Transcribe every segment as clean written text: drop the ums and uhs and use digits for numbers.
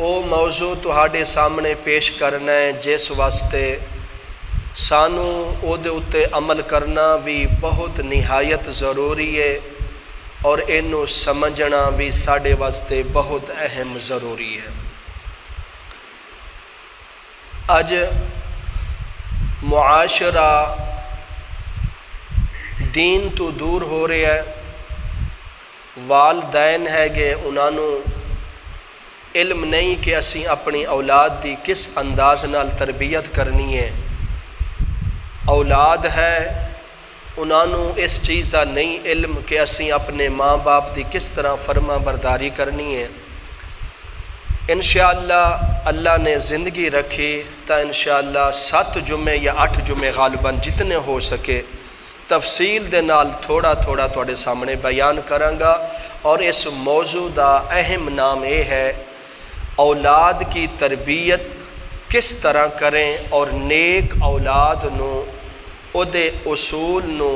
او موضوع تہاڈے سامنے پیش کرنا ہے جس واسطے سانو او دے اتے عمل کرنا بھی بہت نہایت ضروری ہے اور اینو سمجھنا بھی ساڈے واسطے بہت اہم ضروری ہے۔ اج معاشرہ دین تو دور ہو رہا ہے، والدین ہے گے انہوں علم نہیں کہ اسی اپنی اولاد دی کس انداز نال تربیت کرنی ہے، اولاد ہے انہوں اس چیز دا نہیں علم کہ اسی اپنے ماں باپ دی کس طرح فرما برداری کرنی ہے۔ انشاءاللہ اللہ نے زندگی رکھی تا انشاءاللہ 7 جمعے یا 8 جمعے غالباً جتنے ہو سکے تفصیل دے نال تھوڑا تھوڑا تواڈے سامنے بیان کرانگا، اور اس موضوع دا اہم نام یہ ہے اولاد کی تربیت کس طرح کریں اور نیک اولاد نو او دے اصول نو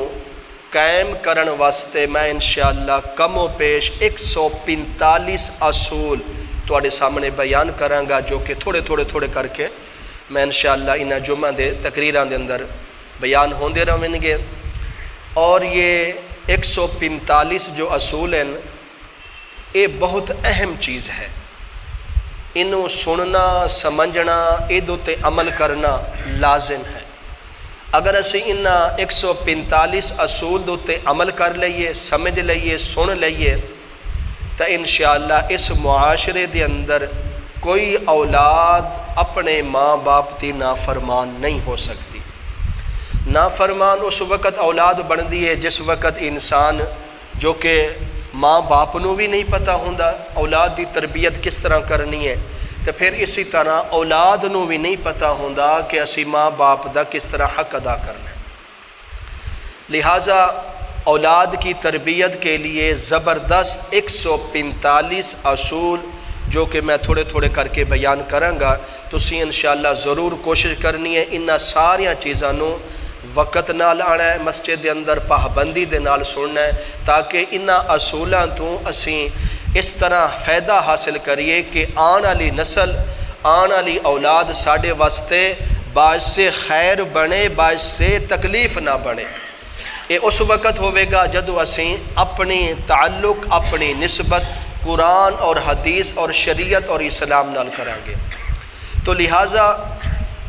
قائم کرن واسطے میں انشاءاللہ کم و پیش 145 اصول تواڈے سامنے بیان کرانگا، جو کہ تھوڑے تھوڑے کر کے میں انشاءاللہ انہاں جمعہ دے تقریراں دے اندر بیان ہوندے رہن گے۔ اور یہ 145 جو اصول ہیں یہ بہت اہم چیز ہے، انہوں سننا سمجھنا ادو تے عمل کرنا لازم ہے۔ اگر اسی انہاں 145 اصول دو تے عمل کر لئیے، سمجھ لئیے، سن لئیے تو انشاءاللہ اس معاشرے دے اندر کوئی اولاد اپنے ماں باپ دی نافرمان نہیں ہو سکتی۔ نافرمان اس وقت اولاد بندی ہے جس وقت انسان جو کہ ماں باپ نو بھی نہیں پتہ ہوندا اولاد دی تربیت کس طرح کرنی ہے، تو پھر اسی طرح اولاد نو بھی نہیں پتہ ہوندا کہ اسی ماں باپ دا کس طرح حق ادا کرنا ہے۔ لہٰذا اولاد کی تربیت کے لیے زبردست 145 اصول جو کہ میں تھوڑے کر کے بیان کرانگا، تو اسی انشاءاللہ ضرور کوشش کرنی ہے انہاں ساریاں چیزاں نو وقت نال آنا ہے، مسجد دے اندر پابندی دے نال سننا ہے، تاکہ انہاں اصولاں تو اسی اس طرح فائدہ حاصل کریے کہ آن والی نسل آن والی اولاد ساڈے واسطے باعث خیر بنے، باعث تکلیف نہ بنے۔ یہ اس وقت ہوئے گا جدو اسی اپنی تعلق اپنی نسبت قرآن اور حدیث اور شریعت اور اسلام نال کرانگے۔ تو لہٰذا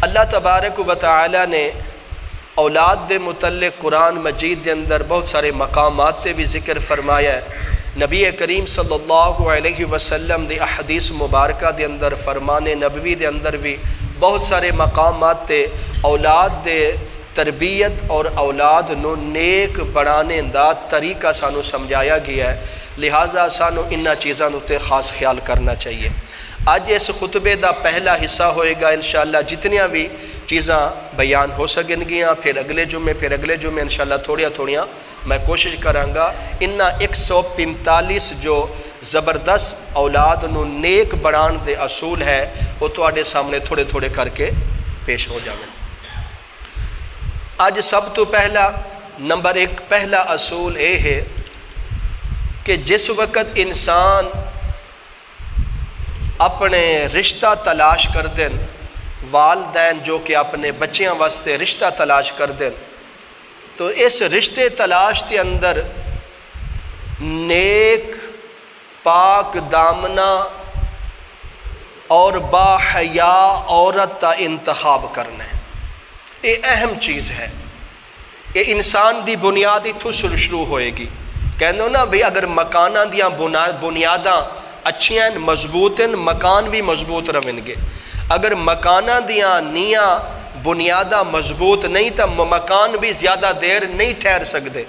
اللہ تبارک و تعالی نے اولاد دے متعلق قرآن مجید دے اندر بہت سارے مقامات تے بھی ذکر فرمایا ہے۔ نبی کریم صلی اللہ علیہ وسلم دی احادیث مبارکہ دے اندر فرمان نبوی دے اندر بھی بہت سارے مقامات تے اولاد دے تربیت اور اولاد نو نیک بنانے دا طریقہ سانو سمجھایا گیا ہے، لہٰذا سانو انہاں چیزاں تے خاص خیال کرنا چاہیے۔ آج اس خطبے دا پہلا حصہ ہوئے گا انشاءاللہ جتنیاں بھی چیزاں بیان ہو سکیں گیاں، پھر اگلے جمعے انشاءاللہ تھوڑیاں میں کوشش کرانگا انہاں 145 جو زبردست اولاد نو نیک بنان دے اصول ہے وہ تواڈے سامنے تھوڑے کر کے پیش ہو جاویں۔ آج سب تو پہلا نمبر 1 پہلا اصول یہ ہے کہ جس وقت انسان اپنے رشتہ تلاش کر دیں، والدین جو کہ اپنے بچیاں واسطے رشتہ تلاش کر دیں، تو اس رشتے تلاش کے اندر نیک پاک دامنہ اور با حیا عورت کا انتخاب کرنا ہے۔ یہ اہم چیز ہے، یہ انسان دی بنیاد اتھوں شروع ہوئے گی۔ کہندے نا بھی اگر مکاناں دیاں بنیاداں اچھیاں مضبوط ہیں مکان بھی مضبوط رہیں گے، اگر مکاناں دیاں نیاں بنیاداں مضبوط نہیں تو مکان بھی زیادہ دیر نہیں ٹھہر سکتے۔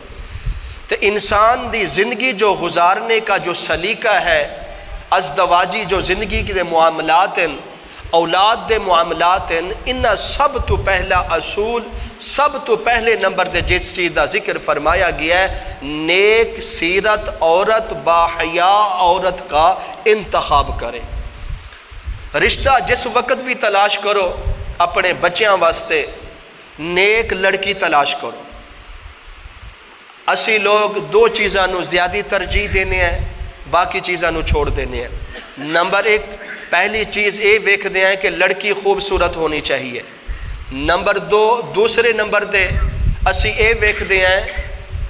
تو انسان دی زندگی جو گزارنے کا جو سلیقہ ہے، ازدواجی جو زندگی کے معاملات ہیں، اولاد دے معاملات ہیں، انہاں سب تو پہلا اصول سب تو پہلے نمبر دے جس چیز دا ذکر فرمایا گیا ہے نیک سیرت عورت با حیا عورت کا انتخاب کرے۔ رشتہ جس وقت بھی تلاش کرو اپنے بچیاں واسطے نیک لڑکی تلاش کرو۔ اسی لوگ دو چیزاں نو زیادہ ترجیح دینے ہیں، باقی چیزاں نو چھوڑ دینے ہیں۔ نمبر 1 پہلی چیز یہ ویکھدے ہیں کہ لڑکی خوبصورت ہونی چاہیے۔ نمبر دو، دوسرے نمبر دے اسی یہ ویکھدے ہیں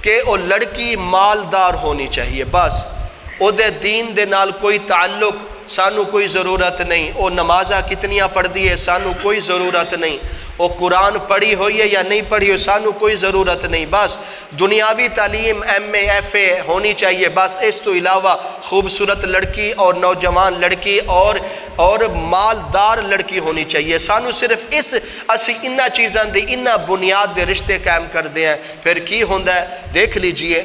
کہ وہ لڑکی مالدار ہونی چاہیے۔ بس او دے دین دے نال کوئی تعلق سانو کوئی ضرورت نہیں، او نمازاں کتنیاں پڑھ دی ہے سانو کوئی ضرورت نہیں، او قرآن پڑھی ہوئی ہے یا نہیں پڑھی ہوئی سانو کوئی ضرورت نہیں، بس دنیاوی تعلیم MA FA ہونی چاہیے، بس اس تو علاوہ خوبصورت لڑکی اور نوجوان لڑکی اور مالدار لڑکی ہونی چاہیے۔ سانو صرف اسی انہاں چیزاں دی انہاں بنیاد دے رشتے قائم کر دے ہیں، پھر کی ہوندہ ہے دیکھ لیجئے،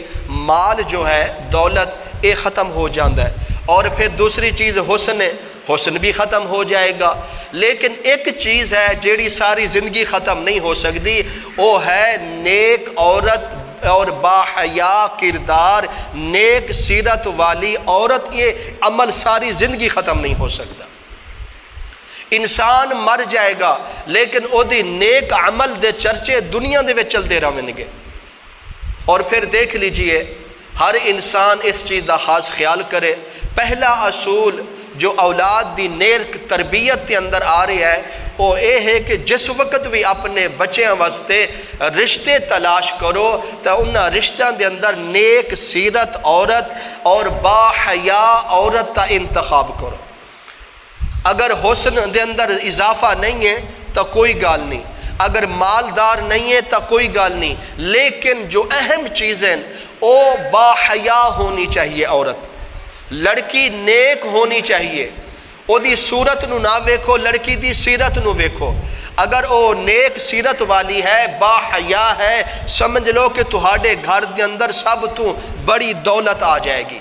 مال جو ہے دولت یہ ختم ہو جاندہ ہے، اور پھر دوسری چیز حسن بھی ختم ہو جائے گا، لیکن ایک چیز ہے جیڑی ساری زندگی ختم نہیں ہو سکتی، وہ ہے نیک عورت اور باحیا کردار، نیک سیرت والی عورت۔ یہ عمل ساری زندگی ختم نہیں ہو سکتا۔ انسان مر جائے گا لیکن او دی نیک عمل دے چرچے دنیا دے وچ چلتے رہن گے۔ اور پھر دیکھ لیجئے ہر انسان اس چیز دا خاص خیال کرے۔ پہلا اصول جو اولاد دی نیک تربیت کے اندر آ رہی ہے وہ یہ ہے کہ جس وقت بھی اپنے بچیاں واسطے رشتے تلاش کرو تو انہاں رشتیاں دے اندر نیک سیرت عورت اور باحیا عورت کا انتخاب کرو۔ اگر حسن دے اندر اضافہ نہیں ہے تو کوئی گال نہیں، اگر مالدار نہیں ہے تو کوئی گال نہیں، لیکن جو اہم چیزیں او باحیا ہونی چاہیے عورت، لڑکی نیک ہونی چاہیے، او دی صورت نو نہ ویکھو، لڑکی دی سیرت نو ویکھو۔ اگر او نیک سیرت والی ہے، باحیا ہے، سمجھ لو کہ تہاڈے گھر دے اندر سب تو بڑی دولت آ جائے گی۔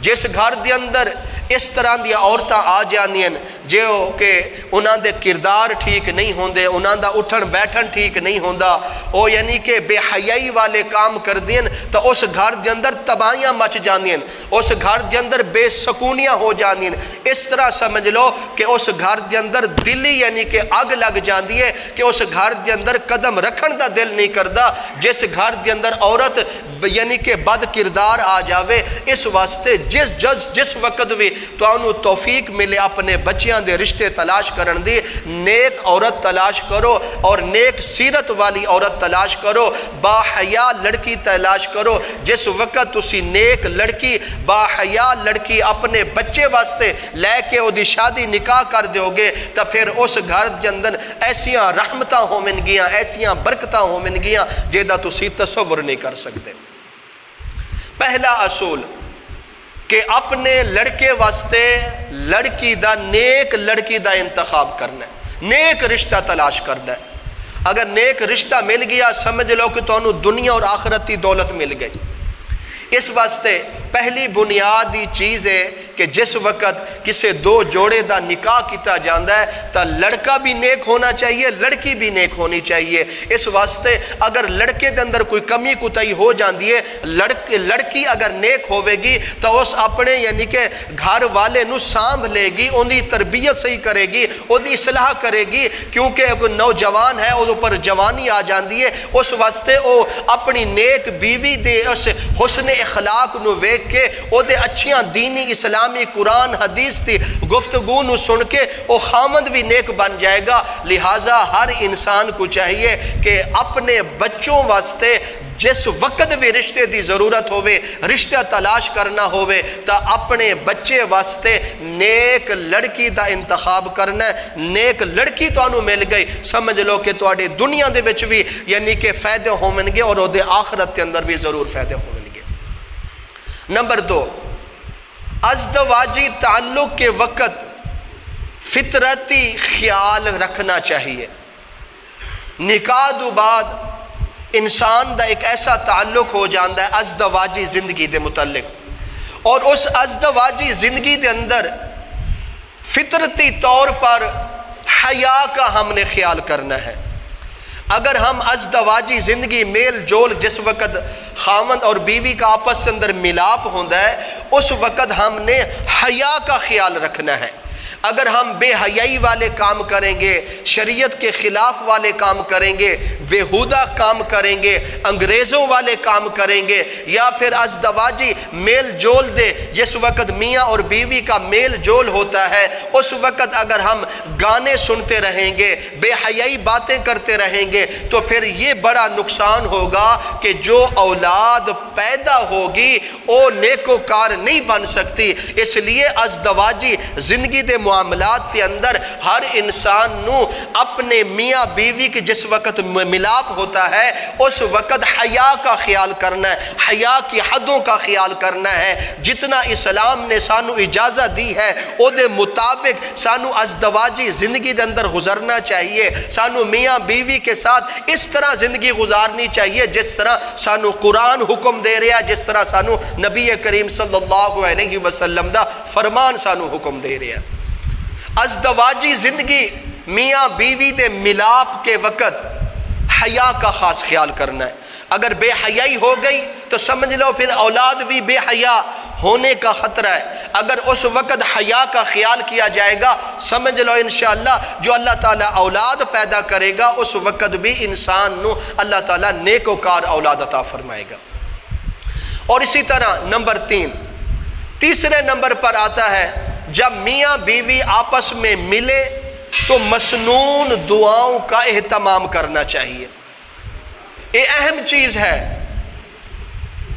جس گھر دے اندر اس طرح دی عورتاں آ جاندیاں جو کہ انہاں دے کردار ٹھیک نہیں ہوندے، انہاں دا اٹھن بیٹھن ٹھیک نہیں ہوندا، او یعنی کہ بے حیائی والے کام کر دین تو اس گھر دے اندر تباہیاں مچ جاندیاں، اس گھر دے اندر بے سکونیاں ہو جاندیاں۔ اس طرح سمجھ لو کہ اس گھر دے اندر دلی یعنی کہ اگ لگ جاندی ہے کہ اس گھر دے اندر قدم رکھن دا دل نہیں کردا۔ جس گھر دے اندر عورت یعنی کہ بد کردار آ جاوے، اس واسطے جس وقت بھی تو انہوں توفیق ملے اپنے بچیاں دے رشتے تلاش کرن دی، نیک عورت تلاش کرو اور نیک سیرت والی عورت تلاش کرو، باحیا لڑکی تلاش کرو۔ جس وقت تسی نیک لڑکی باحیا لڑکی اپنے بچے واسطے لے کے او دی شادی نکاح کر دیو گے تو پھر اس گھر دے اندر ایسیاں رحمتاں ہومن گیاں، ایسیاں برکتاں ہومن گیاں جیدہ تسی تصور نہیں کر سکتے۔ پہلا اصول کہ اپنے لڑکے واسطے لڑکی دا نیک لڑکی دا انتخاب کرنا ہے، نیک رشتہ تلاش کرنا ہے۔ اگر نیک رشتہ مل گیا سمجھ لو کہ تانوں دنیا اور آخرت کی دولت مل گئی۔ اس واسطے پہلی بنیادی چیز ہے کہ جس وقت کسے دو جوڑے دا نکاح کیتا جاندہ ہے تو لڑکا بھی نیک ہونا چاہیے، لڑکی بھی نیک ہونی چاہیے۔ اس واسطے اگر لڑکے دے اندر کوئی کمی کوتاہی ہو جاندی ہے، لڑکی اگر نیک ہوے گی تو اس اپنے یعنی کہ گھر والے نو سانبھ لے گی، انہی تربیت صحیح کرے گی، انہی اصلاح کرے گی، کیونکہ اگر نوجوان ہے وہ پر جوانی آ جاندی ہے، اس واسطے وہ اپنی نیک بیوی دے اس حسن اخلاق نو ویکھ کے او دے اچھیاں دینی اسلامی قرآن حدیث دی گفتگو نو سن کے او خامند بھی نیک بن جائے گا۔ لہٰذا ہر انسان کو چاہیے کہ اپنے بچوں واسطے جس وقت بھی رشتے دی ضرورت ہوئے، رشتہ تلاش کرنا ہوئے تو اپنے بچے واسطے نیک لڑکی دا انتخاب کرنا ہے۔ نیک لڑکی تو انہوں مل گئی سمجھ لو کہ تو آڑے دنیا دے بچ بھی یعنی کہ فائدے ہومن گے اور دے آخرت کے اندر بھی ضرور فائدے ہومن گے۔ نمبر دو، ازدواجی تعلق کے وقت فطرتی خیال رکھنا چاہیے۔ نکاح دو بعد انسان دا ایک ایسا تعلق ہو جاندہ ہے ازدواجی زندگی دے متعلق، اور اس ازدواجی زندگی دے اندر فطرتی طور پر حیا کا ہم نے خیال کرنا ہے۔ اگر ہم ازدواجی زندگی میل جول جس وقت خامند اور بیوی کا آپس کے اندر ملاپ ہوندہ ہے، اس وقت ہم نے حیا کا خیال رکھنا ہے۔ اگر ہم بے حیائی والے کام کریں گے، شریعت کے خلاف والے کام کریں گے، بےہودہ کام کریں گے، انگریزوں والے کام کریں گے، یا پھر ازدواجی میل جول دے، جس وقت میاں اور بیوی کا میل جول ہوتا ہے اس وقت اگر ہم گانے سنتے رہیں گے، بے حیائی باتیں کرتے رہیں گے، تو پھر یہ بڑا نقصان ہوگا کہ جو اولاد پیدا ہوگی وہ نیکوکار نہیں بن سکتی۔ اس لیے ازدواجی زندگی دے معاملات کے اندر ہر انسان نو اپنے میاں بیوی کے جس وقت ملاپ ہوتا ہے اس وقت حیا کا خیال کرنا ہے، حیا کی حدوں کا خیال کرنا ہے۔ جتنا اسلام نے سانو اجازت دی ہے او دے مطابق سانو ازدواجی زندگی دے اندر گزرنا چاہیے، سانو میاں بیوی کے ساتھ اس طرح زندگی گزارنی چاہیے جس طرح سانو قرآن حکم دے رہا ہے، جس طرح سانو نبی کریم صلی اللہ علیہ وسلم دا فرمان سانو حکم دے رہا ہے۔ ازدواجی زندگی میاں بیوی دے ملاپ کے وقت حیا کا خاص خیال کرنا ہے۔ اگر بے حیائی ہو گئی تو سمجھ لو پھر اولاد بھی بے حیا ہونے کا خطرہ ہے۔ اگر اس وقت حیا کا خیال کیا جائے گا سمجھ لو انشاءاللہ جو اللہ تعالیٰ اولاد پیدا کرے گا اس وقت بھی انسان نو اللہ تعالیٰ نیکوکار اولاد عطا فرمائے گا۔ اور اسی طرح نمبر تیسرے نمبر پر آتا ہے جب میاں بیوی آپس میں ملے تو مسنون دعاؤں کا اہتمام کرنا چاہیے۔ یہ اہم چیز ہے۔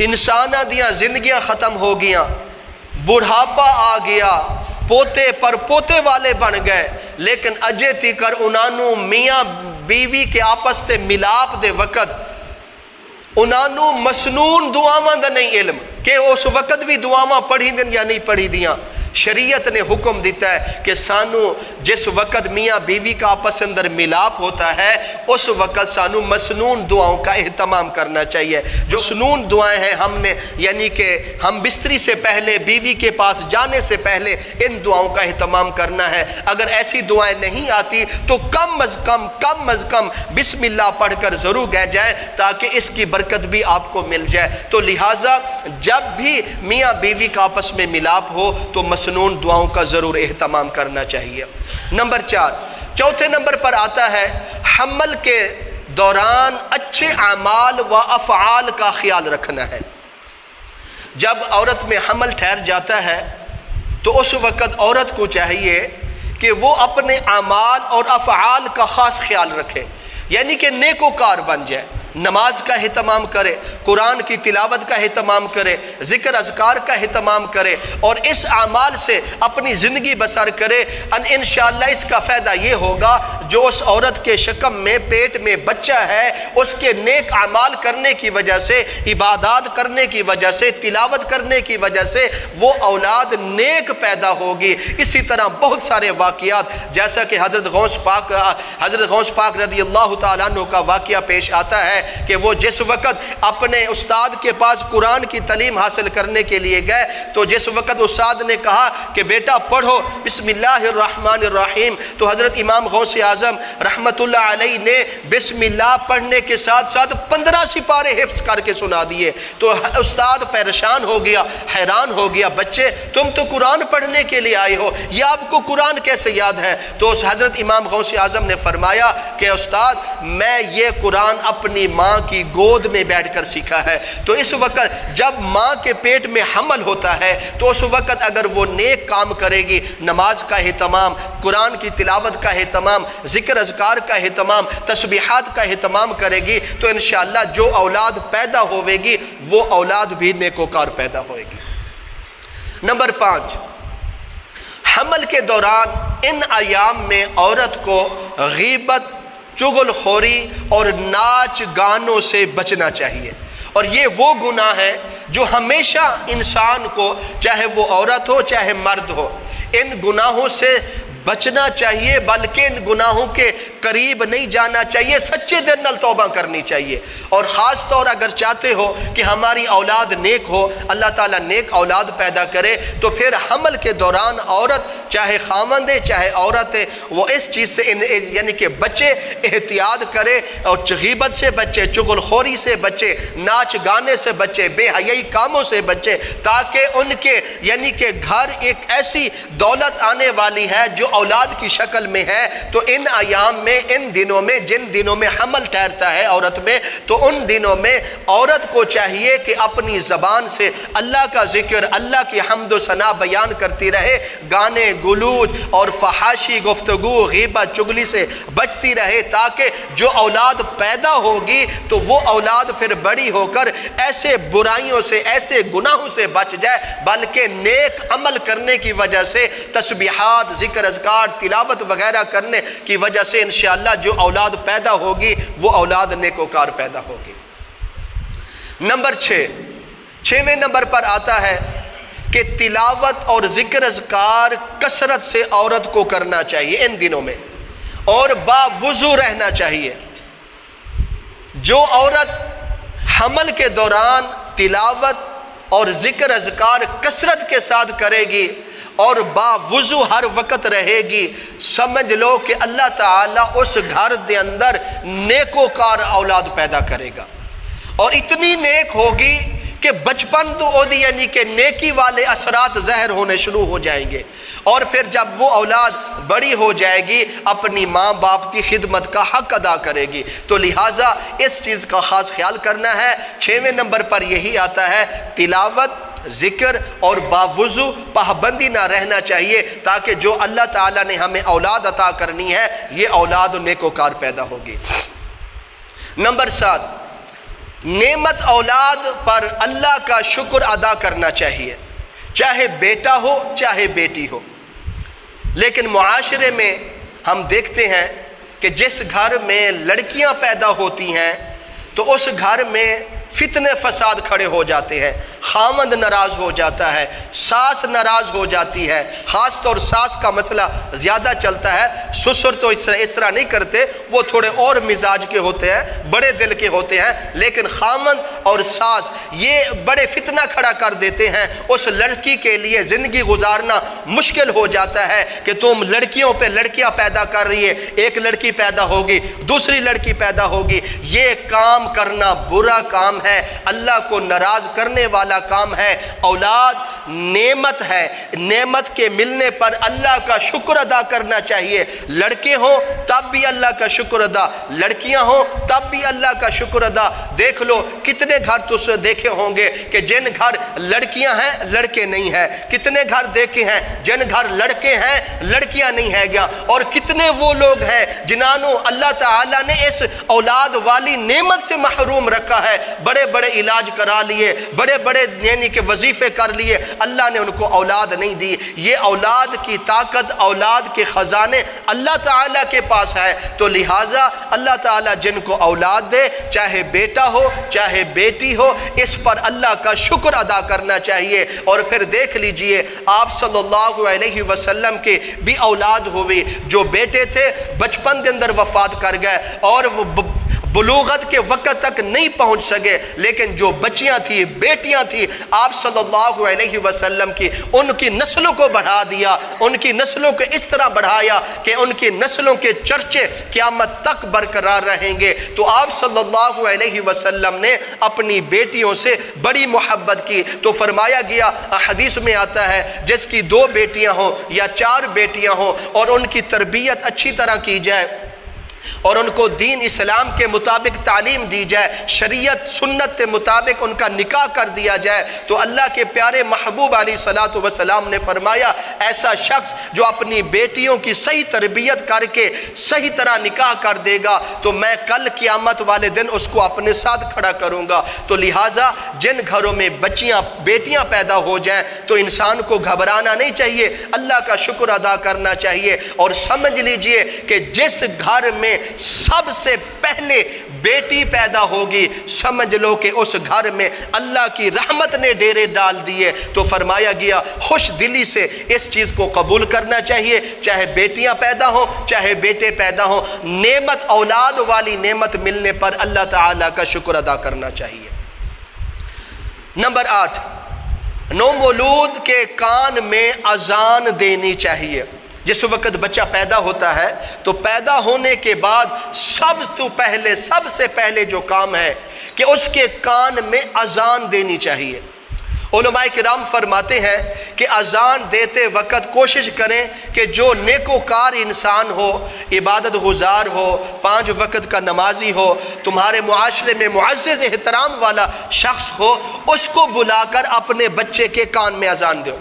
انسانہ دیاں زندگیاں ختم ہو گیاں، بڑھاپا آ گیا، پوتے پر پوتے والے بن گئے، لیکن اجے تیکر انہوں میاں بیوی کے آپس تے ملاپ دے وقت انہوں مسنون دعاواں دا نہیں علم کہ اس وقت بھی دعاواں پڑھی دیں یا نہیں پڑھی دیاں۔ شریعت نے حکم دیتا ہے کہ سانو جس وقت میاں بیوی کا آپس اندر ملاپ ہوتا ہے اس وقت سانو مسنون دعاؤں کا اہتمام کرنا چاہیے۔ جو مسنون دعائیں ہیں ہم نے یعنی کہ ہم بستری سے پہلے بیوی کے پاس جانے سے پہلے ان دعاؤں کا اہتمام کرنا ہے۔ اگر ایسی دعائیں نہیں آتی تو کم از کم بسم اللہ پڑھ کر ضرور گئے جائیں تاکہ اس کی برکت بھی آپ کو مل جائے۔ تو لہٰذا جب بھی میاں بیوی کا آپس میں ملاپ ہو تو مسنون دعاؤں کا ضرور اہتمام کرنا چاہیے۔ نمبر چوتھے نمبر پر آتا ہے حمل کے دوران اچھے اعمال و افعال کا خیال رکھنا ہے۔ جب عورت میں حمل ٹھہر جاتا ہے تو اس وقت عورت کو چاہیے کہ وہ اپنے اعمال اور افعال کا خاص خیال رکھے، یعنی کہ نیکوکار بن جائے، نماز کا اہتمام کرے، قرآن کی تلاوت کا اہتمام کرے، ذکر اذکار کا اہتمام کرے اور اس اعمال سے اپنی زندگی بسر کرے۔ انشاءاللہ اس کا فائدہ یہ ہوگا جو اس عورت کے شکم میں پیٹ میں بچہ ہے اس کے نیک اعمال کرنے کی وجہ سے، عبادات کرنے کی وجہ سے، تلاوت کرنے کی وجہ سے وہ اولاد نیک پیدا ہوگی۔ اسی طرح بہت سارے واقعات جیسا کہ حضرت غوث پاک رضی اللہ تعالیٰ عنہ کا واقعہ پیش آتا ہے کہ وہ جس وقت اپنے استاد کے پاس قرآن کی تعلیم حاصل کرنے کے لیے گئے تو جس وقت استاد نے کہا کہ بیٹا پڑھو بسم اللہ الرحمن الرحیم، تو حضرت امام غوث اعظم رحمت اللہ علیہ نے بسم اللہ پڑھنے کے ساتھ ساتھ 15 سپارے حفظ کر کے سنا دیے۔ تو استاد پریشان ہو گیا، حیران ہو گیا، بچے تم تو قرآن پڑھنے کے لیے آئے ہو، یہ آپ کو قرآن کیسے یاد ہے؟ تو حضرت امام غوث اعظم نے فرمایا کہ استاد میں یہ قرآن اپنی ماں کی گود میں بیٹھ کر سیکھا ہے۔ تو اس وقت جب ماں کے پیٹ میں حمل ہوتا ہے تو اس وقت اگر وہ نیک کام کرے گی، نماز کا اہتمام، قرآن کی تلاوت کا اہتمام، ذکر اذکار کا اہتمام، تسبیحات کا اہتمام کرے گی تو انشاءاللہ جو اولاد پیدا ہوئے گی وہ اولاد بھی نیکوکار پیدا ہوئے گی۔ نمبر 5، حمل کے دوران ان ایام میں عورت کو غیبت، چغل خوری اور ناچ گانوں سے بچنا چاہیے، اور یہ وہ گناہ ہے جو ہمیشہ انسان کو، چاہے وہ عورت ہو چاہے مرد ہو، ان گناہوں سے بچنا چاہیے، بلکہ ان گناہوں کے قریب نہیں جانا چاہیے، سچے دل نال توبہ کرنی چاہیے۔ اور خاص طور اگر چاہتے ہو کہ ہماری اولاد نیک ہو، اللہ تعالیٰ نیک اولاد پیدا کرے، تو پھر حمل کے دوران عورت چاہے خامند ہے چاہے عورت ہے، وہ اس چیز سے یعنی کہ بچے، احتیاط کرے اور غیبت سے بچے، چغل خوری سے بچے، ناچ گانے سے بچے، بے حیائی کاموں سے بچے، تاکہ ان کے یعنی کہ گھر ایک ایسی دولت آنے والی ہے جو اولاد کی شکل میں ہے۔ تو ان ایام میں، ان دنوں میں، جن دنوں میں حمل ٹھہرتا ہے عورت میں، تو ان دنوں میں عورت کو چاہیے کہ اپنی زبان سے اللہ کا ذکر، اللہ کی حمد و ثنا بیان کرتی رہے، گانے گلوچ اور فحاشی گفتگو، غیبت چگلی سے بچتی رہے، تاکہ جو اولاد پیدا ہوگی تو وہ اولاد پھر بڑی ہو کر ایسے برائیوں سے، ایسے گناہوں سے بچ جائے، بلکہ نیک عمل کرنے کی وجہ سے، تسبیحات، ذکر اذکار، تلاوت وغیرہ کرنے کی وجہ سے انشاءاللہ جو اولاد پیدا ہوگی وہ اولاد نیکوکار پیدا ہوگی۔ نمبر 6ویں نمبر پر آتا ہے کہ تلاوت اور ذکر اذکار کثرت سے عورت کو کرنا چاہیے ان دنوں میں، اور باوضو رہنا چاہیے۔ جو عورت حمل کے دوران تلاوت اور ذکر اذکار کثرت کے ساتھ کرے گی اور باوضو ہر وقت رہے گی، سمجھ لو کہ اللہ تعالیٰ اس گھر دے اندر نیکوکار اولاد پیدا کرے گا، اور اتنی نیک ہوگی کہ بچپن تو اودی یعنی کہ نیکی والے اثرات ظاہر ہونے شروع ہو جائیں گے، اور پھر جب وہ اولاد بڑی ہو جائے گی اپنی ماں باپ کی خدمت کا حق ادا کرے گی۔ تو لہٰذا اس چیز کا خاص خیال کرنا ہے۔ 6ویں نمبر پر یہی آتا ہے، تلاوت، ذکر اور باوضو پابندی نہ رہنا چاہیے، تاکہ جو اللہ تعالیٰ نے ہمیں اولاد عطا کرنی ہے یہ اولاد نیکوکار پیدا ہوگی۔ نمبر 7، نعمت اولاد پر اللہ کا شکر ادا کرنا چاہیے، چاہے بیٹا ہو چاہے بیٹی ہو۔ لیکن معاشرے میں ہم دیکھتے ہیں کہ جس گھر میں لڑکیاں پیدا ہوتی ہیں تو اس گھر میں فتنے فساد کھڑے ہو جاتے ہیں، خامند ناراض ہو جاتا ہے، ساس ناراض ہو جاتی ہے، خاص طور ساس کا مسئلہ زیادہ چلتا ہے۔ سسر تو اس طرح نہیں کرتے، وہ تھوڑے اور مزاج کے ہوتے ہیں، بڑے دل کے ہوتے ہیں، لیکن خامند اور ساس یہ بڑے فتنہ کھڑا کر دیتے ہیں۔ اس لڑکی کے لیے زندگی گزارنا مشکل ہو جاتا ہے کہ تم لڑکیوں پہ لڑکیاں پیدا کر رہی ہے، ایک لڑکی پیدا ہوگی، دوسری لڑکی پیدا ہوگی۔ یہ کام کرنا برا کام ہے، اللہ کو ناراض کرنے والا کام ہے۔ اولاد نعمت ہے، نعمت کے ملنے پر اللہ کا شکر ادا کرنا چاہیے۔ لڑکے ہوں تب بھی اللہ کا شکر ادا، لڑکیاں ہوں تب بھی اللہ کا شکر ادا۔ دیکھ لو کتنے گھر تو دیکھے ہوں گے کہ جن گھر لڑکیاں ہیں لڑکے نہیں ہیں، کتنے گھر دیکھے ہیں جن گھر لڑکے ہیں لڑکیاں نہیں ہیں گیا، اور کتنے وہ لوگ ہیں جنہوں اللہ تعالیٰ نے اس اولاد والی نعمت سے محروم رکھا ہے، بڑے بڑے علاج کرا لیے، بڑے بڑے یعنی کہ وظیفے کر لیے، اللہ نے ان کو اولاد نہیں دی۔ یہ اولاد کی طاقت، اولاد کے خزانے اللہ تعالیٰ کے پاس ہے۔ تو لہٰذا اللہ تعالیٰ جن کو اولاد دے، چاہے بیٹا ہو چاہے بیٹی ہو، اس پر اللہ کا شکر ادا کرنا چاہیے۔ اور پھر دیکھ لیجئے آپ صلی اللہ علیہ وسلم کے بھی اولاد ہوئی، جو بیٹے تھے بچپن کے اندر وفات کر گئے اور وہ بلوغت کے وقت تک نہیں پہنچ سکے، لیکن جو بچیاں تھیں، بیٹیاں تھیں، آپ صلی اللہ علیہ وسلم کی ان کی نسلوں کو بڑھا دیا، ان کی نسلوں کو اس طرح بڑھایا کہ ان کی نسلوں کے چرچے قیامت تک برقرار رہیں گے۔ تو آپ صلی اللہ علیہ وسلم نے اپنی بیٹیوں سے بڑی محبت کی، تو فرمایا گیا، حدیث میں آتا ہے، جس کی 2 بیٹیاں ہوں یا 4 بیٹیاں ہوں اور ان کی تربیت اچھی طرح کی جائے اور ان کو دین اسلام کے مطابق تعلیم دی جائے، شریعت سنت کے مطابق ان کا نکاح کر دیا جائے، تو اللہ کے پیارے محبوب علیہ الصلوۃ والسلام نے فرمایا، ایسا شخص جو اپنی بیٹیوں کی صحیح تربیت کر کے صحیح طرح نکاح کر دے گا تو میں کل قیامت والے دن اس کو اپنے ساتھ کھڑا کروں گا۔ تو لہٰذا جن گھروں میں بیٹیاں پیدا ہو جائیں تو انسان کو گھبرانا نہیں چاہیے، اللہ کا شکر ادا کرنا چاہیے، اور سمجھ لیجئے کہ جس گھر میں سب سے پہلے بیٹی پیدا ہوگی، سمجھ لو کہ اس گھر میں اللہ کی رحمت نے ڈیرے ڈال دیے۔ تو فرمایا گیا خوش دلی سے اس چیز کو قبول کرنا چاہیے، چاہے بیٹیاں پیدا ہوں چاہے بیٹے پیدا ہوں، نعمت اولاد والی نعمت ملنے پر اللہ تعالیٰ کا شکر ادا کرنا چاہیے۔ نمبر 8، نومولود کے کان میں اذان دینی چاہیے۔ جس وقت بچہ پیدا ہوتا ہے تو پیدا ہونے کے بعد سب سے پہلے جو کام ہے کہ اس کے کان میں اذان دینی چاہیے۔ علماء کرام فرماتے ہیں کہ اذان دیتے وقت کوشش کریں کہ جو نیکوکار انسان ہو، عبادت گزار ہو، 5 وقت کا نمازی ہو، تمہارے معاشرے میں معزز احترام والا شخص ہو، اس کو بلا کر اپنے بچے کے کان میں اذان دو۔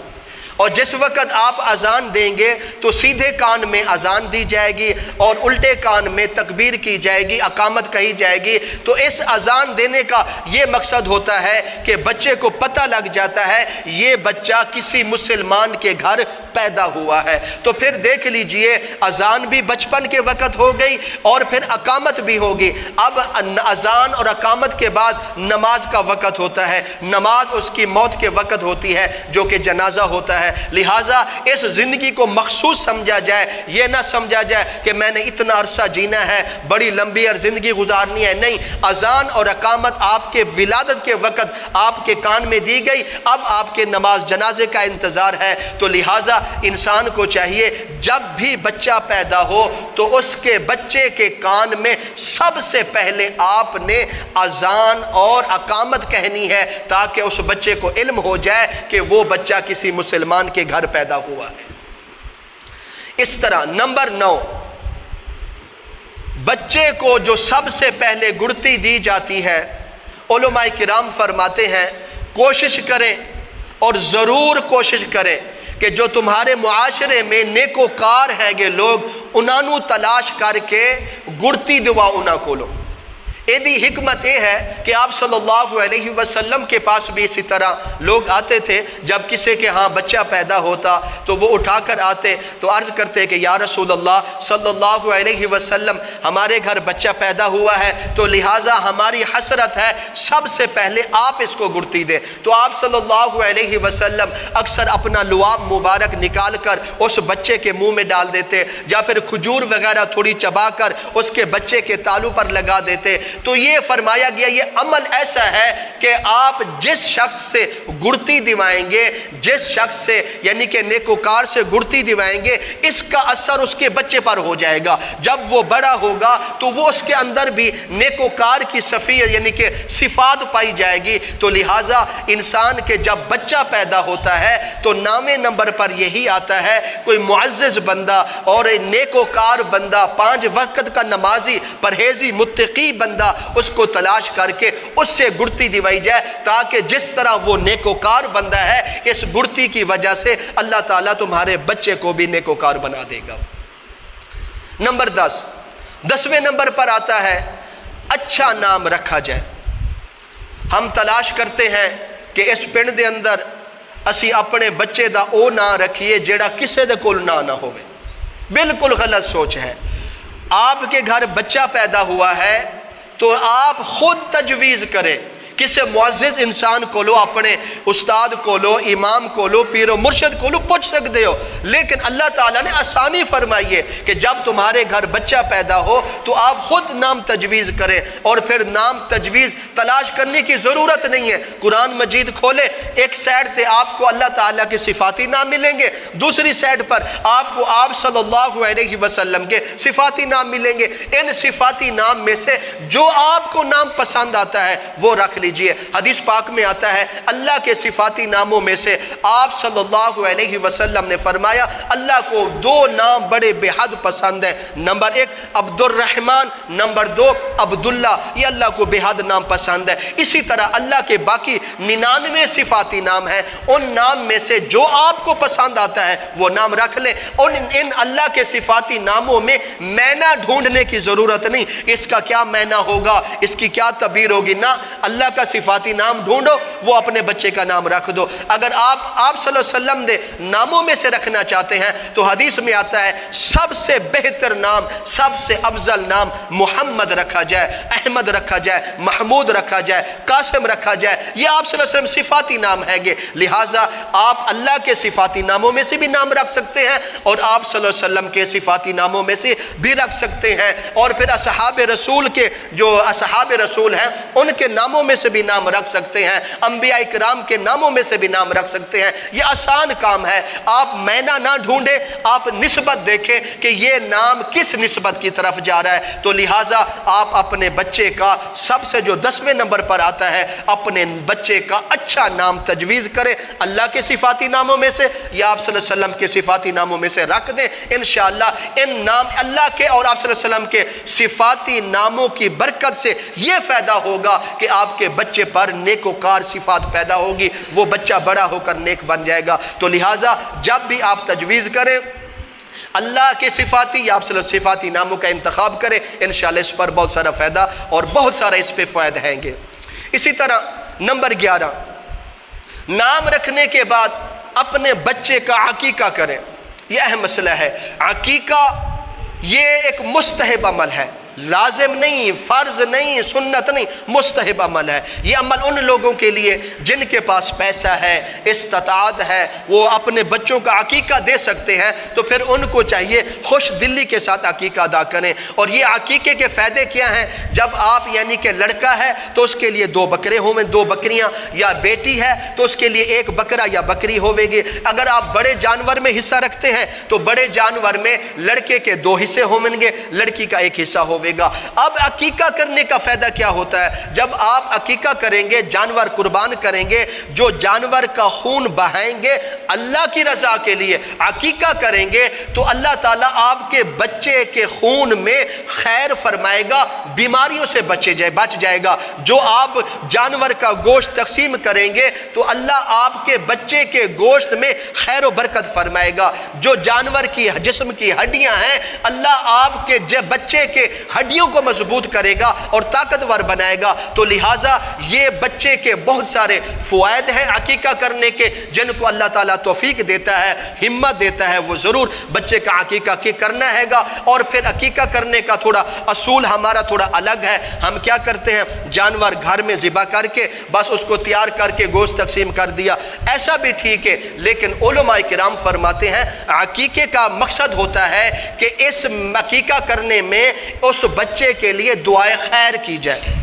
اور جس وقت آپ اذان دیں گے تو سیدھے کان میں اذان دی جائے گی اور الٹے کان میں تکبیر کی جائے گی، اقامت کہی جائے گی۔ تو اس اذان دینے کا یہ مقصد ہوتا ہے کہ بچے کو پتہ لگ جاتا ہے یہ بچہ کسی مسلمان کے گھر پیدا ہوا ہے۔ تو پھر دیکھ لیجئے اذان بھی بچپن کے وقت ہو گئی اور پھر اقامت بھی ہوگی۔ اب اذان اور اقامت کے بعد نماز کا وقت ہوتا ہے، نماز اس کی موت کے وقت ہوتی ہے جو کہ جنازہ ہوتا ہے۔ لہٰذا اس زندگی کو مخصوص سمجھا جائے، یہ نہ سمجھا جائے کہ میں نے اتنا عرصہ جینا ہے، بڑی لمبی اور زندگی گزارنی ہے۔ نہیں، اذان اور اقامت آپ کے ولادت کے وقت آپ کے کان میں دی گئی، اب آپ کے نماز جنازے کا انتظار ہے۔ تو لہٰذا انسان کو چاہیے جب بھی بچہ پیدا ہو تو اس کے بچے کے کان میں سب سے پہلے آپ نے اذان اور اقامت کہنی ہے تاکہ اس بچے کو علم ہو جائے کہ وہ بچہ کسی مسلمان کے گھر پیدا ہوا ہے۔ اس طرح نمبر 9، بچے کو جو سب سے پہلے گڑتی دی جاتی ہے، علماء کرام فرماتے ہیں کوشش کریں اور ضرور کوشش کریں کہ جو تمہارے معاشرے میں نیکوکار ہیں گے لوگ، انہوں تلاش کر کے گڑتی دعا انہاں کو لو۔ ایدی حکمت یہ ہے کہ آپ صلی اللہ علیہ وسلم کے پاس بھی اسی طرح لوگ آتے تھے، جب کسی کے ہاں بچہ پیدا ہوتا تو وہ اٹھا کر آتے تو عرض کرتے کہ یا رسول اللہ صلی اللہ علیہ وسلم ہمارے گھر بچہ پیدا ہوا ہے تو لہٰذا ہماری حسرت ہے، سب سے پہلے آپ اس کو گڑتی دیں۔ تو آپ صلی اللہ علیہ وسلم اکثر اپنا لعاب مبارک نکال کر اس بچے کے منہ میں ڈال دیتے، یا پھر کھجور وغیرہ تھوڑی چبا کر اس کے بچے کے تالو پر لگا دیتے۔ تو یہ فرمایا گیا یہ عمل ایسا ہے کہ آپ جس شخص سے گڑتی دیوائیں گے، جس شخص سے یعنی کہ نیکوکار سے گڑتی دیوائیں گے، اس کا اثر اس کے بچے پر ہو جائے گا۔ جب وہ بڑا ہوگا تو وہ اس کے اندر بھی نیکوکار کی صفیت یعنی کہ صفات پائی جائے گی۔ تو لہٰذا انسان کے جب بچہ پیدا ہوتا ہے تو نام نمبر پر یہی آتا ہے کوئی معزز بندہ اور نیکوکار بندہ، 5 وقت کا نمازی پرہیزی متقی بندہ، اس کو تلاش کر کے اس سے گڑتی دیوائی جائے تاکہ جس طرح وہ نیکوکار بندہ ہے اس گڑتی کی وجہ سے اللہ تعالیٰ تمہارے بچے کو بھی نیکوکار بنا دے گا۔ نمبر 10، نمبر پر آتا ہے اچھا نام رکھا جائے۔ ہم تلاش کرتے ہیں کہ اس پنڈ دے اندر اسی اپنے بچے دا او نام رکھیے جیڑا کسے دے کول نہ ہوئے، بالکل غلط سوچ ہے۔ آپ کے گھر بچہ پیدا ہوا ہے تو آپ خود تجویز کریں، کسی معزز انسان کو لو، اپنے استاد کو لو، امام کو لو، پیر و مرشد کو لو، پوچھ سکتے ہو۔ لیکن اللہ تعالیٰ نے آسانی فرمائی ہے کہ جب تمہارے گھر بچہ پیدا ہو تو آپ خود نام تجویز کریں، اور پھر نام تجویز تلاش کرنے کی ضرورت نہیں ہے۔ قرآن مجید کھولے، ایک سائڈ تے آپ کو اللہ تعالیٰ کے صفاتی نام ملیں گے، دوسری سائڈ پر آپ کو آپ صلی اللہ علیہ وسلم کے صفاتی نام ملیں گے۔ ان صفاتی نام میں سے جو آپ کو نام پسند آتا ہے وہ رکھ لیجئے۔ حدیث پاک میں آتا ہے اللہ کے صفاتی ناموں میں سے آپ صلی اللہ علیہ وسلم نے فرمایا اللہ کو 2 نام بڑے بے حد پسند ہیں۔ نمبر 1 عبد الرحمن، نمبر 2 عبداللہ، یہ اللہ کو بے حد نام پسند ہے۔ اسی طرح اللہ کے باقی 99 صفاتی نام ہیں، ان نام میں سے جو آپ کو پسند آتا ہے وہ نام رکھ لیں۔ ان اللہ کے صفاتی ناموں میں معنی ڈھونڈنے کی ضرورت نہیں، اس کا کیا معنی ہوگا، اس کی کیا تعبیر ہوگی، نہ اللہ کا صفاتی نام ڈھونڈو، وہ اپنے بچے کا نام رکھ دو۔ اگر آپ صلی اللہ علیہ وسلم نے ناموں میں سے رکھنا چاہتے ہیں تو حدیث میں آتا ہے سب سے بہتر نام، سب سے افضل نام محمد رکھا جائے، احمد رکھا جائے، محمود رکھا جائے، قاسم رکھا جائے۔ یہ آپ صلی اللہ علیہ وسلم صفاتی نام ہے گے، لہٰذا آپ اللہ کے صفاتی ناموں میں سے بھی نام رکھ سکتے ہیں اور آپ صلی اللہ علیہ وسلم کے صفاتی ناموں میں سے بھی رکھ سکتے ہیں۔ اور پھر اصحاب رسول کے جو اصحاب رسول ہیں ان کے ناموں میں سے بھی نام رکھ سکتے ہیں، انبیاء کرام کے ناموں میں سے بھی نام رکھ سکتے ہیں۔ یہ آسان کام ہے، آپ مینا نہ ڈھونڈیں، آپ نسبت دیکھیں کہ یہ نام کس نسبت کی طرف جا رہا ہے، تو لہٰذا آپ اپنے بچے کا سب سے جو 10ویں نمبر پر آتا ہے اپنے بچے کا اچھا نام تجویز کریں، اللہ کے صفاتی ناموں میں سے یا آپ صلی اللہ علیہ وسلم کے صفاتی ناموں میں سے رکھ دیں۔ انشاءاللہ ان نام اللہ کے اور آپ صلی اللہ علیہ وسلم کے صفاتی ناموں کی برکت سے یہ فائدہ ہوگا کہ آپ کے بچے پر نیک وکار صفات پیدا ہوگی، وہ بچہ بڑا ہو کر نیک بن جائے گا۔ تو لہٰذا جب بھی آپ تجویز کریں اللہ کے صفاتی یا آپ صلی اللہ علیہ وسلم صفاتی ناموں کا انتخاب کریں، انشاءاللہ اس پر بہت سارا فائدہ اور بہت سارا اس پہ فائدہ ہیں گے۔ اسی طرح نمبر 11، نام رکھنے کے بعد اپنے بچے کا عقیقہ کریں۔ یہ اہم مسئلہ ہے۔ عقیقہ یہ ایک مستحب عمل ہے، لازم نہیں، فرض نہیں، سنت نہیں، مستحب عمل ہے۔ یہ عمل ان لوگوں کے لیے جن کے پاس پیسہ ہے، استطاعت ہے، وہ اپنے بچوں کا عقیقہ دے سکتے ہیں، تو پھر ان کو چاہیے خوش دلی کے ساتھ عقیقہ ادا کریں۔ اور یہ عقیقے کے فائدے کیا ہیں؟ جب آپ یعنی کہ لڑکا ہے تو اس کے لیے 2 بکرے ہوں گے، 2 بکریاں، یا بیٹی ہے تو اس کے لیے 1 بکرا یا بکری ہوے گی۔ اگر آپ بڑے جانور میں حصہ رکھتے ہیں تو بڑے جانور میں لڑکے کے 2 حصے ہوں گے، لڑکی کا 1 حصہ ہوگا۔ اب عقیقہ کرنے کا فائدہ کیا ہوتا ہے؟ جب آپ عقیقہ کریں گے، جانور قربان کریں گے، جو جانور کا خون بہائیں گے اللہ کی رضا کے لیے عقیقہ کریں گے، تو اللہ تعالیٰ آپ کے بچے کے خون میں خیر فرمائے گا، بیماریوں سے بچ جائے گا۔ جو آپ جانور کا گوشت تقسیم کریں گے تو اللہ آپ کے بچے کے گوشت میں خیر و برکت فرمائے گا۔ جو جانور کی جسم کی ہڈیاں ہیں اللہ آپ کے بچے کے ہڈیوں کو مضبوط کرے گا اور طاقتور بنائے گا۔ تو لہٰذا یہ بچے کے بہت سارے فوائد ہیں عقیقہ کرنے کے، جن کو اللہ تعالیٰ توفیق دیتا ہے، ہمت دیتا ہے، وہ ضرور بچے کا عقیقہ کرنا ہے گا۔ اور پھر عقیقہ کرنے کا تھوڑا اصول ہمارا تھوڑا الگ ہے۔ ہم کیا کرتے ہیں؟ جانور گھر میں ذبح کر کے بس اس کو تیار کر کے گوشت تقسیم کر دیا، ایسا بھی ٹھیک ہے، لیکن علماء کرام فرماتے ہیں عقیقے کا مقصد ہوتا ہے کہ اس عقیقہ کرنے میں اس بچے کے لیے دعائے خیر کی جائے۔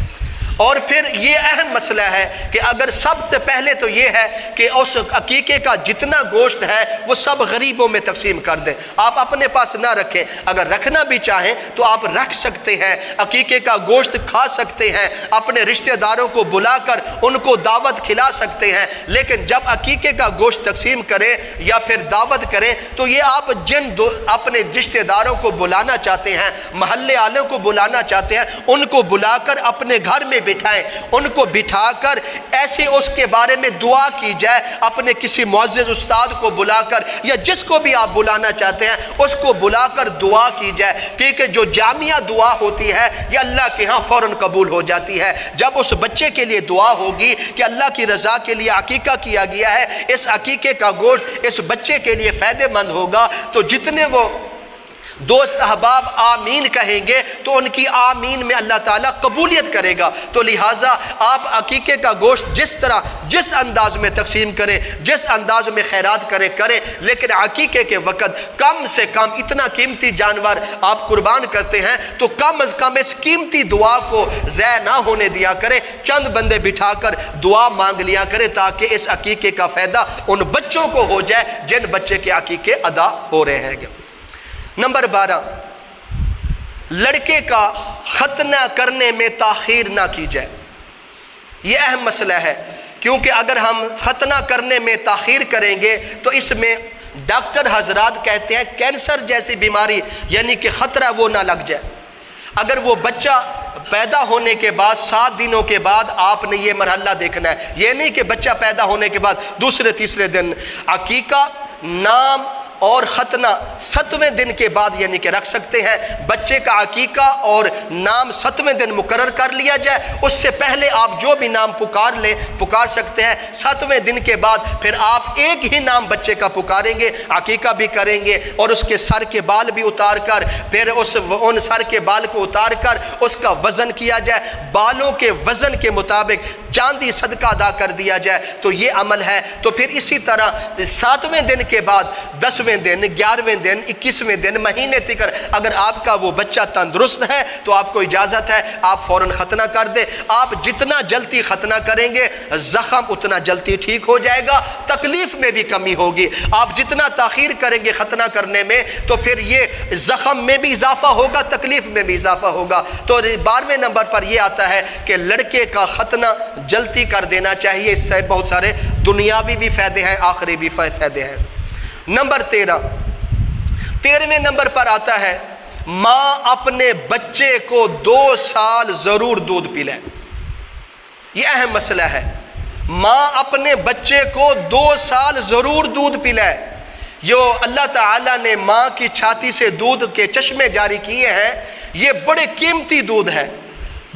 اور پھر یہ اہم مسئلہ ہے کہ اگر سب سے پہلے تو یہ ہے کہ اس عقیقے کا جتنا گوشت ہے وہ سب غریبوں میں تقسیم کر دیں، آپ اپنے پاس نہ رکھیں۔ اگر رکھنا بھی چاہیں تو آپ رکھ سکتے ہیں، عقیقے کا گوشت کھا سکتے ہیں، اپنے رشتہ داروں کو بلا کر ان کو دعوت کھلا سکتے ہیں۔ لیکن جب عقیقے کا گوشت تقسیم کریں یا پھر دعوت کریں تو یہ آپ جن اپنے رشتہ داروں کو بلانا چاہتے ہیں، محلے والوں کو بلانا چاہتے ہیں، ان کو بلا کر اپنے گھر میں بٹھائیں، ان کو بٹھا کر ایسے اس کے بارے میں دعا کی جائے، اپنے کسی معزز استاد کو بلا کر یا جس کو بھی آپ بلانا چاہتے ہیں اس کو بلا کر دعا کی جائے، کیونکہ جو جامعہ دعا ہوتی ہے یہ اللہ کے ہاں فوراً قبول ہو جاتی ہے۔ جب اس بچے کے لیے دعا ہوگی کہ اللہ کی رضا کے لیے عقیقہ کیا گیا ہے، اس عقیقے کا گوشت اس بچے کے لیے فائدہ مند ہوگا، تو جتنے وہ دوست احباب آمین کہیں گے تو ان کی آمین میں اللہ تعالیٰ قبولیت کرے گا۔ تو لہٰذا آپ عقیقے کا گوشت جس انداز میں تقسیم کریں، جس انداز میں خیرات کریں، لیکن عقیقے کے وقت کم سے کم اتنا قیمتی جانور آپ قربان کرتے ہیں تو کم از کم اس قیمتی دعا کو ضائع نہ ہونے دیا کریں، چند بندے بٹھا کر دعا مانگ لیا کریں تاکہ اس عقیقے کا فائدہ ان بچوں کو ہو جائے جن بچے کے عقیقے ادا ہو رہے ہیں۔ نمبر 12، لڑکے کا ختنہ کرنے میں تاخیر نہ کی جائے۔ یہ اہم مسئلہ ہے، کیونکہ اگر ہم ختنہ کرنے میں تاخیر کریں گے تو اس میں ڈاکٹر حضرات کہتے ہیں کینسر جیسی بیماری یعنی کہ خطرہ وہ نہ لگ جائے۔ اگر وہ بچہ پیدا ہونے کے بعد 7 دنوں کے بعد آپ نے یہ مرحلہ دیکھنا ہے، یہ نہیں کہ بچہ پیدا ہونے کے بعد دوسرے تیسرے دن۔ عقیقہ، نام، اور ختنہ 7ویں دن کے بعد یعنی کہ رکھ سکتے ہیں۔ بچے کا عقیقہ اور نام 7ویں دن مقرر کر لیا جائے، اس سے پہلے آپ جو بھی نام پکار سکتے ہیں۔ 7ویں دن کے بعد پھر آپ ایک ہی نام بچے کا پکاریں گے، عقیقہ بھی کریں گے اور اس کے سر کے بال بھی اتار کر پھر ان سر کے بال کو اتار کر اس کا وزن کیا جائے، بالوں کے وزن کے مطابق چاندی صدقہ ادا کر دیا جائے، تو یہ عمل ہے۔ تو پھر اسی طرح 7ویں دن کے بعد 10ویں دن، 11ویں دن، 21ویں دن، مہینے تک اگر آپ کا وہ بچہ تندرست ہے تو آپ کو اجازت ہے آپ فوراً ختنہ کر دیں۔ آپ جتنا جلدی ختنہ کریں گے زخم اتنا جلدی ٹھیک ہو جائے گا، تکلیف میں بھی کمی ہوگی۔ آپ جتنا تاخیر کریں گے ختنہ کرنے میں تو پھر یہ زخم میں بھی اضافہ ہوگا، تکلیف میں بھی اضافہ ہوگا۔ تو 12ویں نمبر پر یہ آتا ہے کہ لڑکے کا ختنہ جلدی کر دینا چاہیے، اس سے بہت سارے دنیاوی بھی فائدے ہیں، آخری بھی فائدے ہیں۔ نمبر 13ویں نمبر پر آتا ہے ماں اپنے بچے کو 2 سال ضرور دودھ پلائے۔ یہ اہم مسئلہ ہے، ماں اپنے بچے کو 2 سال ضرور دودھ پلائے۔ جو اللہ تعالیٰ نے ماں کی چھاتی سے دودھ کے چشمے جاری کیے ہیں، یہ بڑے قیمتی دودھ ہے۔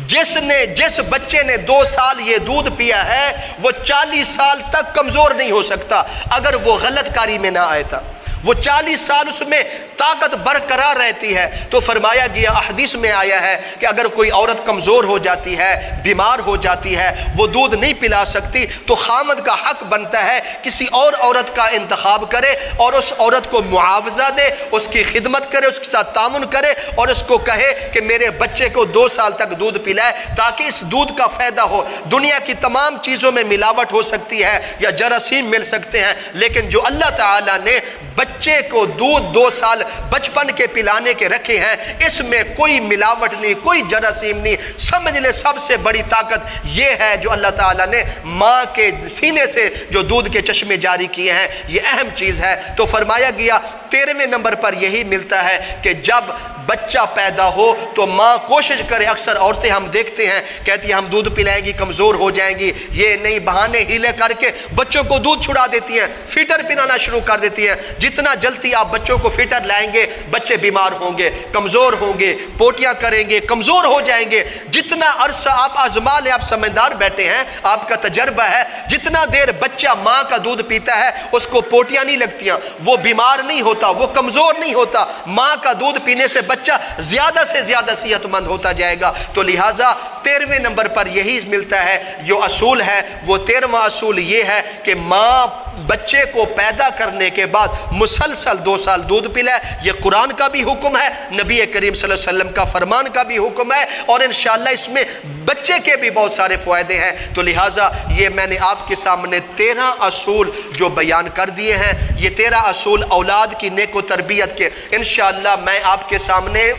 جس بچے نے 2 سال یہ دودھ پیا ہے وہ 40 سال تک کمزور نہیں ہو سکتا اگر وہ غلط کاری میں نہ آئے تھا۔ وہ 40 سال اس میں طاقت برقرار رہتی ہے۔ تو فرمایا گیا، احادیث میں آیا ہے کہ اگر کوئی عورت کمزور ہو جاتی ہے، بیمار ہو جاتی ہے، وہ دودھ نہیں پلا سکتی، تو خامد کا حق بنتا ہے کسی اور عورت کا انتخاب کرے اور اس عورت کو معاوضہ دے، اس کی خدمت کرے، اس کے ساتھ تعاون کرے اور اس کو کہے کہ میرے بچے کو 2 سال تک دودھ پلائے تاکہ اس دودھ کا فائدہ ہو۔ دنیا کی تمام چیزوں میں ملاوٹ ہو سکتی ہے یا جراثیم مل سکتے ہیں، لیکن جو اللہ تعالیٰ نے بچے کو دودھ 2 سال بچپن کے پلانے کے رکھے ہیں، اس میں کوئی ملاوٹ نہیں، کوئی جراثیم نہیں۔ سمجھ لے سب سے بڑی طاقت یہ ہے جو اللہ تعالیٰ نے ماں کے سینے سے جو دودھ کے چشمے جاری کیے ہیں، یہ اہم چیز ہے۔ تو فرمایا گیا 13ویں نمبر پر یہی ملتا ہے کہ جب بچہ پیدا ہو تو ماں کوشش کرے۔ اکثر عورتیں ہم دیکھتے ہیں کہتی ہیں ہم دودھ پلائیں گی کمزور ہو جائیں گی، یہ نئی بہانے ہیلے کر کے بچوں کو دودھ چھڑا دیتی ہیں، فیٹر پلانا شروع کر دیتی ہیں۔ جتنا جلدی آپ بچوں کو فیٹر لائیں گے بچے بیمار ہوں گے، کمزور ہوں گے، پوٹیاں کریں گے، کمزور ہو جائیں گے۔ جتنا عرصہ آپ آزما لیں، آپ سمجھدار بیٹھے ہیں، آپ کا تجربہ ہے، جتنا دیر بچہ ماں کا دودھ پیتا ہے اس کو پوٹیاں نہیں لگتیاں، وہ بیمار نہیں ہوتا، وہ کمزور نہیں ہوتا۔ ماں کا دودھ پینے سے بچہ زیادہ سے زیادہ صحت مند ہوتا جائے گا۔ تو لہٰذا 13ویں نمبر پر یہی ملتا ہے جو اصول ہے، وہ 13واں اصول یہ ہے کہ ماں بچے کو پیدا کرنے کے بعد مسلسل 2 سال دودھ پلائے۔ یہ قرآن کا بھی حکم ہے، نبی کریم صلی اللہ علیہ وسلم کا فرمان کا بھی حکم ہے، اور انشاءاللہ اس میں بچے کے بھی بہت سارے فوائدے ہیں۔ تو لہٰذا یہ میں نے آپ کے سامنے 13 اصول جو بیان کر دیے ہیں، یہ 13 اصول اولاد کی نیک و تربیت کے، انشاءاللہ میں آپ کے سامنے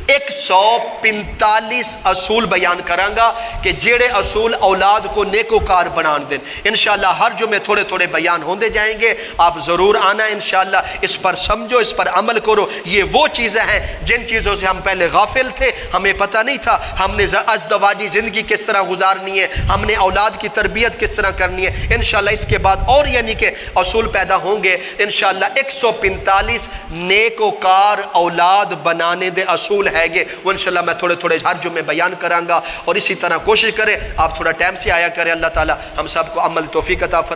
145 اصول بیان کروں گا کہ جیڑے اصول اولاد کو نیکوکار بنان دیں۔ انشاءاللہ ہر جمعے تھوڑے تھوڑے بیان ہوندے جائیں گے، آپ ضرور آنا انشاءاللہ، اس پر سمجھو، اس پر عمل کرو۔ یہ وہ چیزیں ہیں جن چیزوں سے ہم پہلے غافل تھے، ہمیں پتہ نہیں تھا، ہم نے ازدواجی زندگی کس طرح گزارنی ہے، ہم نے اولاد کی تربیت کس طرح کرنی ہے۔ انشاءاللہ اس کے بعد اور یعنی کہ اصول پیدا ہوں گے انشاءاللہ 145 نیکوکار اولاد بنانے دے اصول ہے گے، وہ انشاءاللہ میں تھوڑے تھوڑے ہر جمعے بیان کراں گا، اور اسی طرح کوشش کریں آپ تھوڑا ٹائم سے آیا کریں۔ اللہ تعالی ہم سب کو عمل توفیق عطا فرمائے۔